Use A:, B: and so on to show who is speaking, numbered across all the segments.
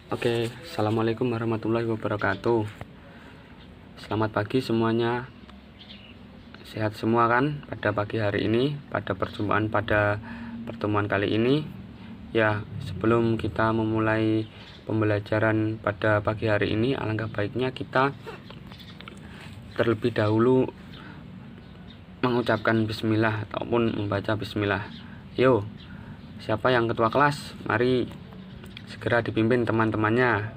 A: Oke, assalamualaikum warahmatullahi wabarakatuh. Selamat pagi semuanya. Sehat semua kan pada pagi hari ini, pada pertemuan kali ini. Ya, sebelum kita memulai pembelajaran pada pagi hari ini, alangkah baiknya kita terlebih dahulu mengucapkan bismillah ataupun membaca bismillah. Yo, siapa yang ketua kelas? Mari segera dipimpin teman-temannya.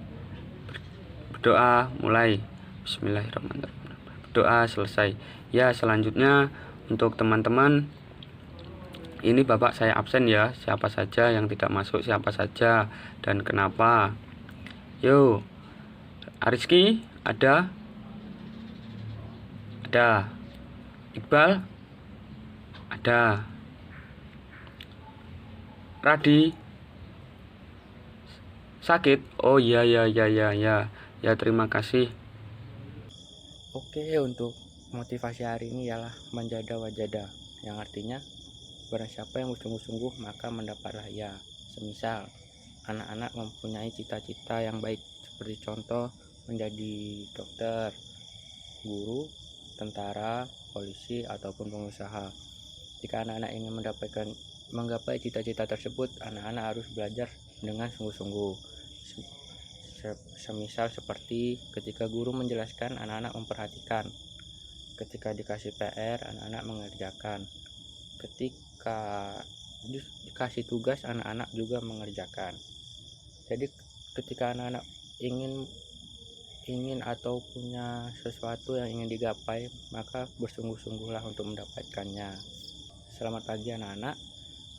A: Berdoa mulai. Bismillahirrahmanirrahim. Berdoa selesai. Ya, selanjutnya untuk teman-teman, ini Bapak saya absen ya. Siapa saja yang tidak masuk, siapa saja dan kenapa. Yo, Ariski ada? Ada. Iqbal ada. Radi sakit? Oh ya. Ya, terima kasih.
B: Oke, untuk motivasi hari ini ialah manjada wajada, yang artinya barang siapa yang bersungguh-sungguh maka mendapatlah ia. Semisal anak-anak mempunyai cita-cita yang baik, seperti contoh menjadi dokter, guru, tentara, polisi, ataupun pengusaha. Jika anak-anak ingin menggapai cita-cita tersebut, anak-anak harus belajar dengan sungguh-sungguh. Semisal seperti ketika guru menjelaskan, anak-anak memperhatikan. Ketika dikasih PR, anak-anak mengerjakan. Ketika dikasih tugas, anak-anak juga mengerjakan. Jadi ketika anak-anak ingin atau punya sesuatu yang ingin digapai, maka bersungguh-sungguhlah untuk mendapatkannya. Selamat pagi anak-anak.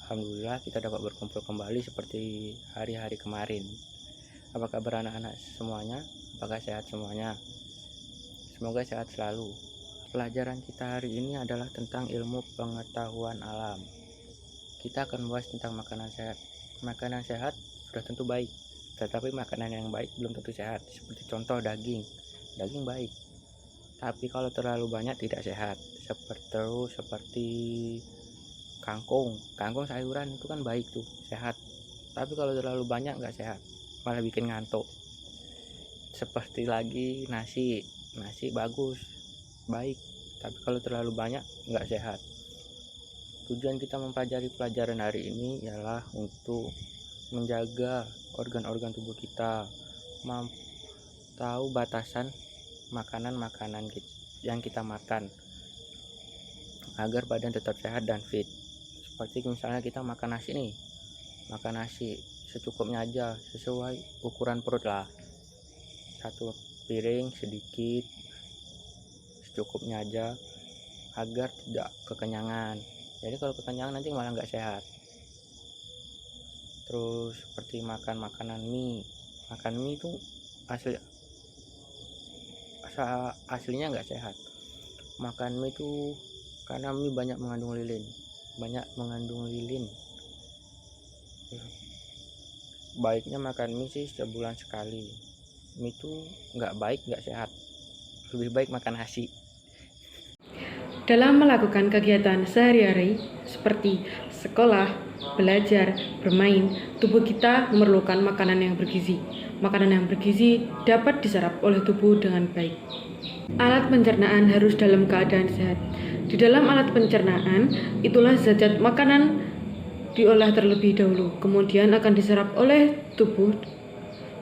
B: Alhamdulillah kita dapat berkumpul kembali seperti hari-hari kemarin. Apa kabar anak-anak semuanya? Apakah sehat semuanya? Semoga sehat selalu. Pelajaran kita hari ini adalah tentang ilmu pengetahuan alam. Kita akan membahas tentang makanan sehat. Makanan sehat sudah tentu baik, tetapi makanan yang baik belum tentu sehat. Seperti contoh daging. Daging baik, tapi kalau terlalu banyak tidak sehat. Seperti kangkung sayuran itu kan baik tuh, sehat. Tapi kalau terlalu banyak nggak sehat, malah bikin ngantuk. Seperti lagi nasi bagus, baik, tapi kalau terlalu banyak nggak sehat. Tujuan kita mempelajari pelajaran hari ini ialah untuk menjaga organ-organ tubuh kita, tahu batasan makanan yang kita makan agar badan tetap sehat dan fit. Seperti misalnya kita makan nasi secukupnya aja, sesuai ukuran perut lah. Satu piring sedikit, secukupnya aja, agar tidak kekenyangan. Jadi kalau kekenyangan nanti malah nggak sehat. Terus seperti makan mie itu aslinya nggak sehat. Makan mie itu karena mie banyak mengandung lilin. Baiknya makan mie sih sebulan sekali. Mie itu nggak baik, nggak sehat. Lebih baik makan nasi.
C: Dalam melakukan kegiatan sehari-hari seperti sekolah, belajar, bermain, tubuh kita memerlukan makanan yang bergizi. Makanan yang bergizi dapat diserap oleh tubuh dengan baik. Alat pencernaan harus dalam keadaan sehat. Di dalam alat pencernaan, itulah zat-zat makanan diolah terlebih dahulu, kemudian akan diserap oleh tubuh.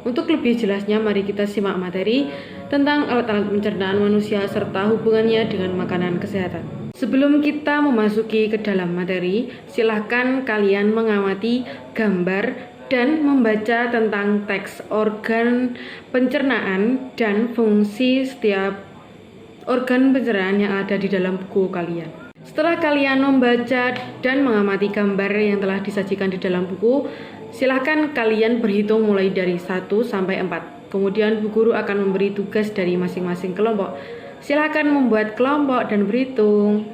C: Untuk lebih jelasnya, mari kita simak materi tentang alat-alat pencernaan manusia serta hubungannya dengan makanan kesehatan. Sebelum kita memasuki ke dalam materi, silahkan kalian mengamati gambar dan membaca tentang teks organ pencernaan dan fungsi setiap organ pencernaan yang ada di dalam buku kalian. Setelah kalian membaca dan mengamati gambar yang telah disajikan di dalam buku, silahkan kalian berhitung mulai dari 1 sampai 4. Kemudian bu guru akan memberi tugas dari masing-masing kelompok. Silahkan membuat kelompok dan berhitung.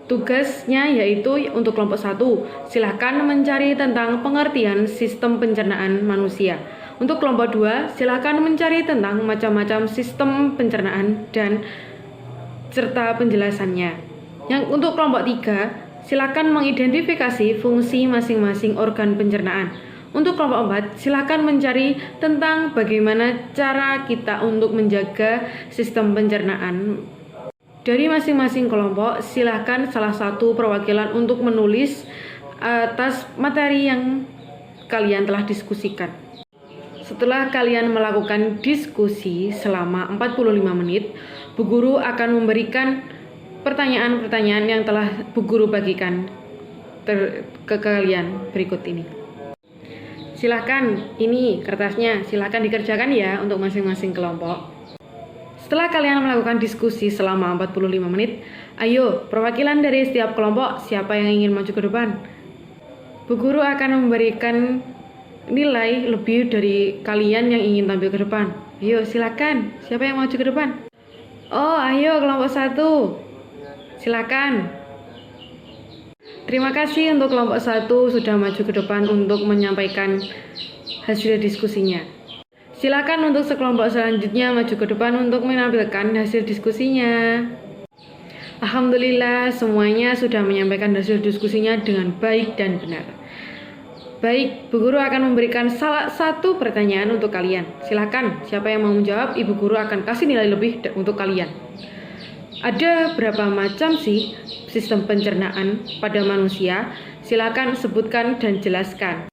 C: Tugasnya yaitu untuk kelompok 1, silahkan mencari tentang pengertian sistem pencernaan manusia. Untuk kelompok 2, silahkan mencari tentang macam-macam sistem pencernaan dan serta penjelasannya. Yang untuk kelompok 3, silakan mengidentifikasi fungsi masing-masing organ pencernaan. Untuk kelompok 4, silakan mencari tentang bagaimana cara kita untuk menjaga sistem pencernaan. Dari masing-masing kelompok, silakan salah satu perwakilan untuk menulis atas materi yang kalian telah diskusikan. Setelah kalian melakukan diskusi selama 45 menit, Bu Guru akan memberikan pertanyaan-pertanyaan yang telah Bu Guru bagikan ke kalian berikut ini. Silahkan, ini kertasnya, silahkan dikerjakan ya untuk masing-masing kelompok. Setelah kalian melakukan diskusi selama 45 menit, ayo perwakilan dari setiap kelompok siapa yang ingin maju ke depan? Bu Guru akan memberikan nilai lebih dari kalian yang ingin tampil ke depan. Ayo silakan, siapa yang maju ke depan? Oh, ayo kelompok 1. Silakan. Terima kasih untuk kelompok 1 sudah maju ke depan untuk menyampaikan hasil diskusinya. Silakan untuk sekelompok selanjutnya maju ke depan untuk menampilkan hasil diskusinya. Alhamdulillah semuanya sudah menyampaikan hasil diskusinya dengan baik dan benar. Baik, Bu Guru akan memberikan salah satu pertanyaan untuk kalian. Silakan, siapa yang mau menjawab, Ibu Guru akan kasih nilai lebih untuk kalian. Ada berapa macam sih sistem pencernaan pada manusia? Silakan sebutkan dan jelaskan.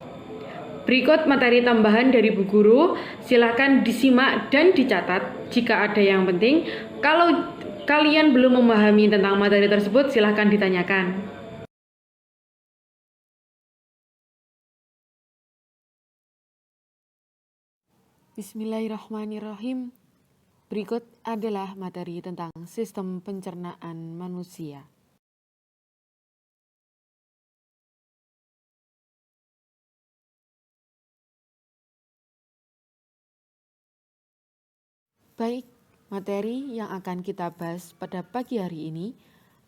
C: Berikut materi tambahan dari Bu Guru, silakan disimak dan dicatat jika ada yang penting. Kalau kalian belum memahami tentang materi tersebut, silakan ditanyakan. Bismillahirrahmanirrahim. Berikut adalah materi tentang sistem pencernaan manusia. Baik, materi yang akan kita bahas pada pagi hari ini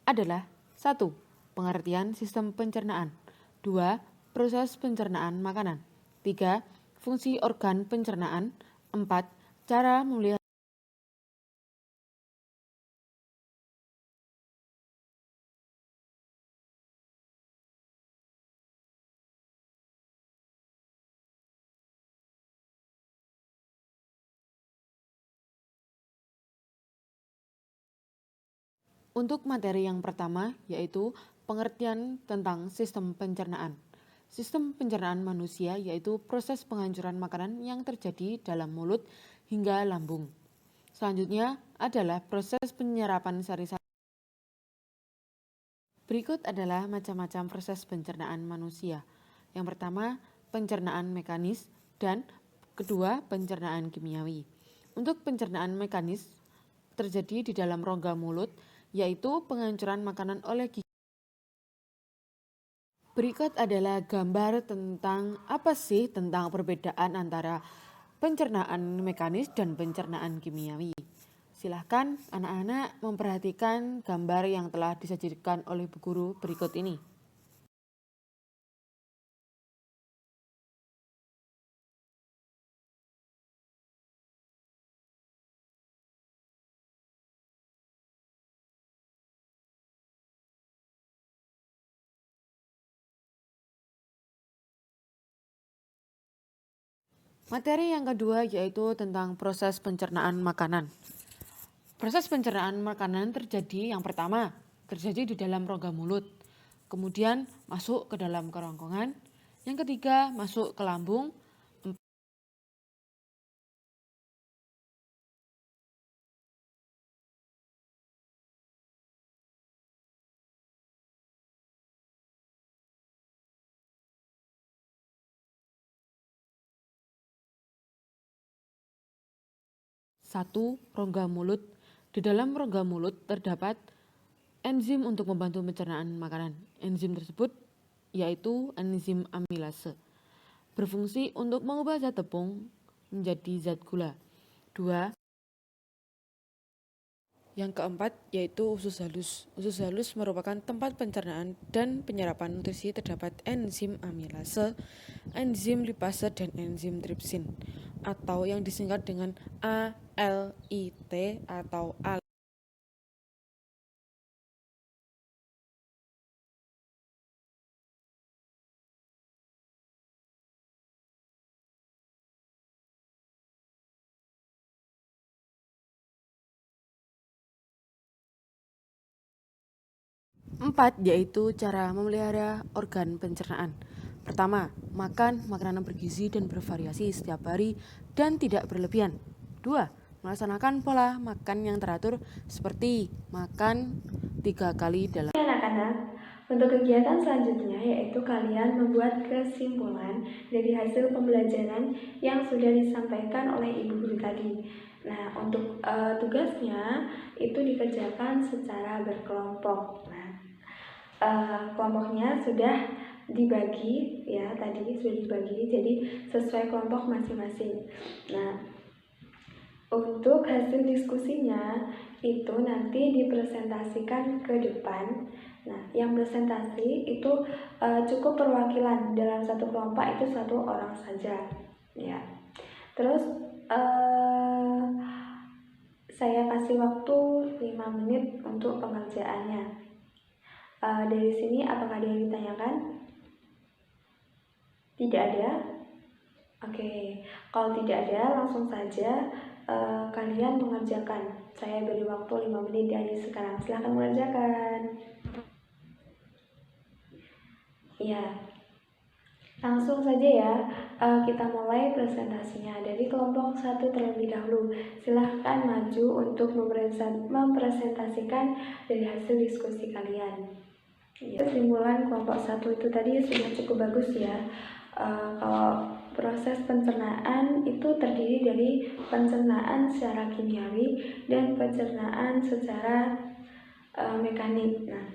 C: adalah 1. Pengertian sistem pencernaan. 2. Proses pencernaan makanan. 3. Fungsi organ pencernaan. 4. Cara memelihara. Untuk materi yang pertama, yaitu pengertian tentang sistem pencernaan. Sistem pencernaan manusia yaitu proses penghancuran makanan yang terjadi dalam mulut hingga lambung. Selanjutnya adalah proses penyerapan sari-sari. Berikut adalah macam-macam proses pencernaan manusia. Yang pertama, pencernaan mekanis dan kedua, pencernaan kimiawi. Untuk pencernaan mekanis terjadi di dalam rongga mulut, yaitu penghancuran makanan oleh gigi. Berikut adalah gambar tentang tentang perbedaan antara pencernaan mekanis dan pencernaan kimiawi. Silahkan anak-anak memperhatikan gambar yang telah disajikan oleh Bu Guru berikut ini. Materi yang kedua yaitu tentang proses pencernaan makanan. Proses pencernaan makanan terjadi yang pertama, terjadi di dalam rongga mulut. Kemudian masuk ke dalam kerongkongan. Yang ketiga, masuk ke lambung. Satu, rongga mulut. Di dalam rongga mulut terdapat enzim untuk membantu pencernaan makanan. Enzim tersebut yaitu enzim amilase. Berfungsi untuk mengubah zat tepung menjadi zat gula. 2. Yang keempat yaitu usus halus. Usus halus merupakan tempat pencernaan dan penyerapan nutrisi. Terdapat enzim amilase, enzim lipase, dan enzim tripsin atau yang disingkat dengan ALIT atau 4, yaitu cara memelihara organ pencernaan. Pertama, makan makanan bergizi dan bervariasi setiap hari dan tidak berlebihan. 2, melaksanakan pola makan yang teratur seperti makan 3 kali dalam.
D: Anak-anak, untuk kegiatan selanjutnya yaitu kalian membuat kesimpulan dari hasil pembelajaran yang sudah disampaikan oleh Ibu Guru tadi. Nah, untuk tugasnya itu dikerjakan secara berkelompok. Nah, kelompoknya sudah dibagi ya, tadi sudah dibagi, jadi sesuai kelompok masing-masing. Nah, untuk hasil diskusinya itu nanti dipresentasikan ke depan. Nah, yang presentasi itu cukup perwakilan dalam satu kelompok itu 1 orang saja, ya. Terus saya kasih waktu 5 menit untuk pengerjaannya. Dari sini apakah ada yang ditanyakan? Tidak ada? Oke, kalau tidak ada langsung saja kalian mengerjakan. Saya beri waktu 5 menit dari sekarang. Silahkan mengerjakan. Ya, langsung saja ya. Kita mulai presentasinya dari kelompok 1 terlebih dahulu. Silahkan maju untuk mempresentasikan dari hasil diskusi kalian. Ya, kesimpulan kelompok 1 itu tadi sudah cukup bagus ya. Kalau proses pencernaan itu terdiri dari pencernaan secara kimiawi dan pencernaan secara mekanik. Nah,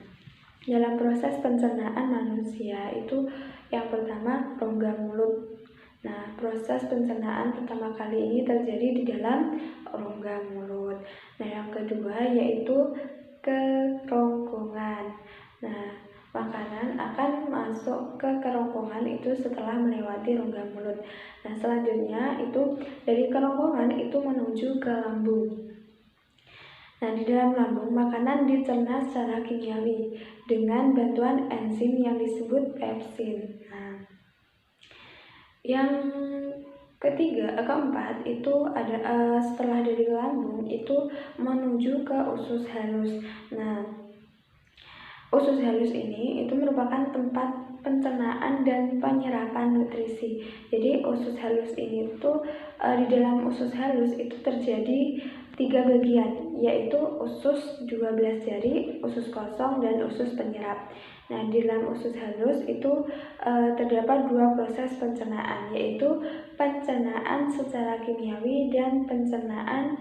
D: dalam proses pencernaan manusia itu yang pertama rongga mulut. Nah, proses pencernaan pertama kali ini terjadi di dalam rongga mulut. Nah, yang kedua yaitu kerongkongan. Nah, makanan akan masuk ke kerongkongan itu setelah melewati rongga mulut. Nah, selanjutnya itu dari kerongkongan itu menuju ke lambung. Nah, di dalam lambung makanan dicerna secara kimiawi dengan bantuan enzim yang disebut pepsin. Nah, yang keempat itu ada setelah dari lambung itu menuju ke usus halus. Nah, usus halus ini itu merupakan tempat pencernaan dan penyerapan nutrisi. Jadi usus halus ini tuh di dalam usus halus itu terjadi 3 bagian, yaitu usus 12 jari, usus kosong, dan usus penyerap. Nah, di dalam usus halus itu terdapat 2 proses pencernaan, yaitu pencernaan secara kimiawi dan pencernaan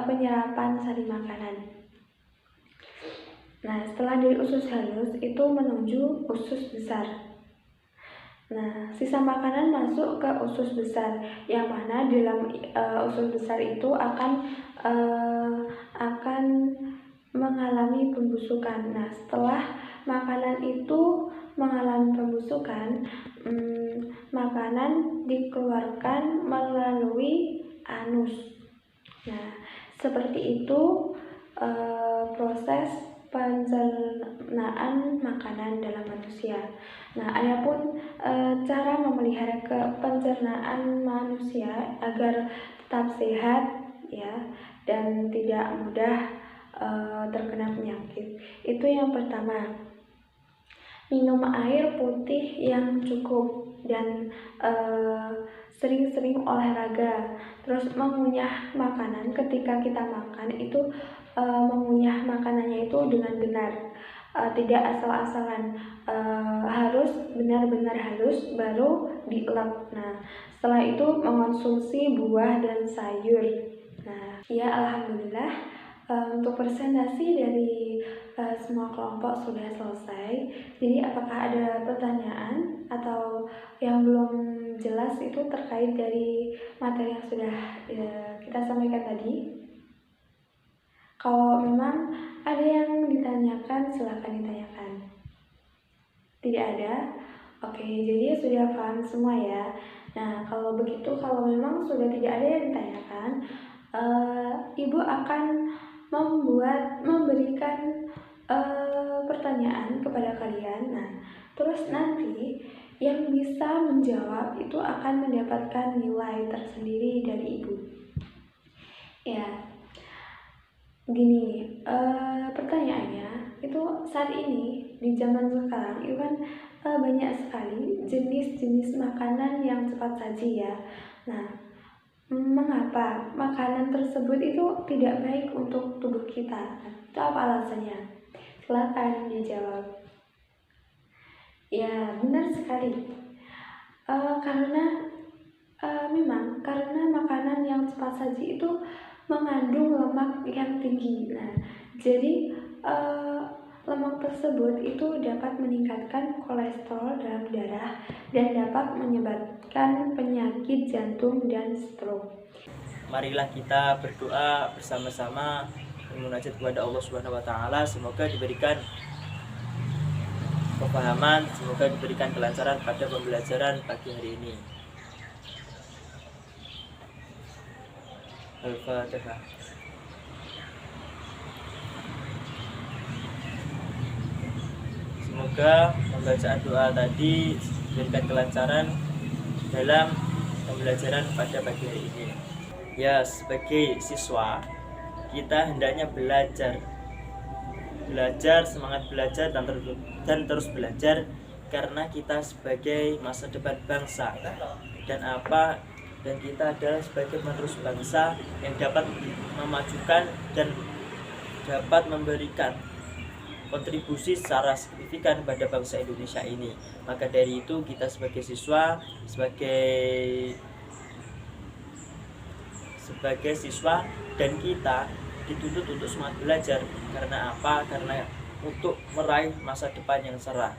D: penyerapan sari makanan. Nah, setelah dari usus halus itu menuju usus besar. Nah, sisa makanan masuk ke usus besar, yang mana dalam usus besar itu akan mengalami pembusukan. Nah, setelah makanan itu mengalami pembusukan, makanan dikeluarkan melalui anus. Nah, seperti itu proses pencernaan makanan dalam manusia. Nah, adapun cara memelihara pencernaan manusia agar tetap sehat ya dan tidak mudah terkena penyakit. Itu yang pertama. Minum air putih yang cukup dan sering-sering olahraga. Terus mengunyah makanan ketika kita makan itu mengunyah makanannya itu dengan benar, tidak asal-asalan, harus benar-benar halus baru dielap. Nah, setelah itu mengonsumsi buah dan sayur. Nah, ya alhamdulillah untuk presentasi dari semua kelompok sudah selesai. Jadi apakah ada pertanyaan atau yang belum jelas itu terkait dari materi yang sudah kita sampaikan tadi? Kalau memang ada yang ditanyakan, silakan ditanyakan. Tidak ada? Oke, jadi sudah paham semua ya. Nah, kalau begitu, kalau memang sudah tidak ada yang ditanyakan, Ibu akan memberikan pertanyaan kepada kalian. Nah, terus nanti yang bisa menjawab itu akan mendapatkan nilai tersendiri dari Ibu. Ya, Gini, pertanyaannya itu saat ini di zaman sekarang itu kan banyak sekali jenis-jenis makanan yang cepat saji ya. Nah, mengapa makanan tersebut itu tidak baik untuk tubuh kita? Itu apa alasannya? Silakan dijawab. Ya, benar sekali. Karena makanan yang cepat saji itu mengandung lemak yang tinggi. Nah, jadi lemak tersebut itu dapat meningkatkan kolesterol dalam darah dan dapat menyebabkan penyakit jantung dan stroke.
E: Marilah kita berdoa bersama-sama bermunajat kepada Allah Subhanahu wa taala, semoga diberikan kepahaman, semoga diberikan kelancaran pada pembelajaran pagi hari ini. Al-Fatihah. Semoga pembacaan doa tadi diberikan kelancaran dalam pembelajaran pada pagi hari ini. Ya, sebagai siswa kita hendaknya belajar, semangat belajar dan terus belajar, karena kita sebagai masa depan bangsa dan kita adalah sebagai penerus bangsa yang dapat memajukan dan dapat memberikan kontribusi secara signifikan pada bangsa Indonesia ini. Maka dari itu kita sebagai siswa, dan kita dituntut untuk semangat belajar. Karena apa? Karena untuk meraih masa depan yang cerah.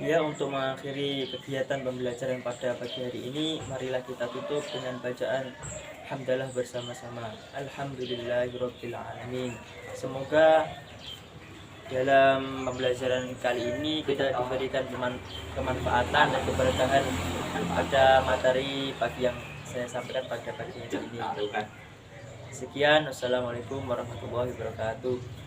E: Ya, untuk mengakhiri kegiatan pembelajaran pada pagi hari ini, marilah kita tutup dengan bacaan hamdalah bersama-sama. Alhamdulillahirabbil alamin. Semoga dalam pembelajaran kali ini kita diberikan kemanfaatan dan keberkahan pada materi pagi yang saya sampaikan pada pagi hari ini. Sekian, wassalamualaikum warahmatullahi wabarakatuh.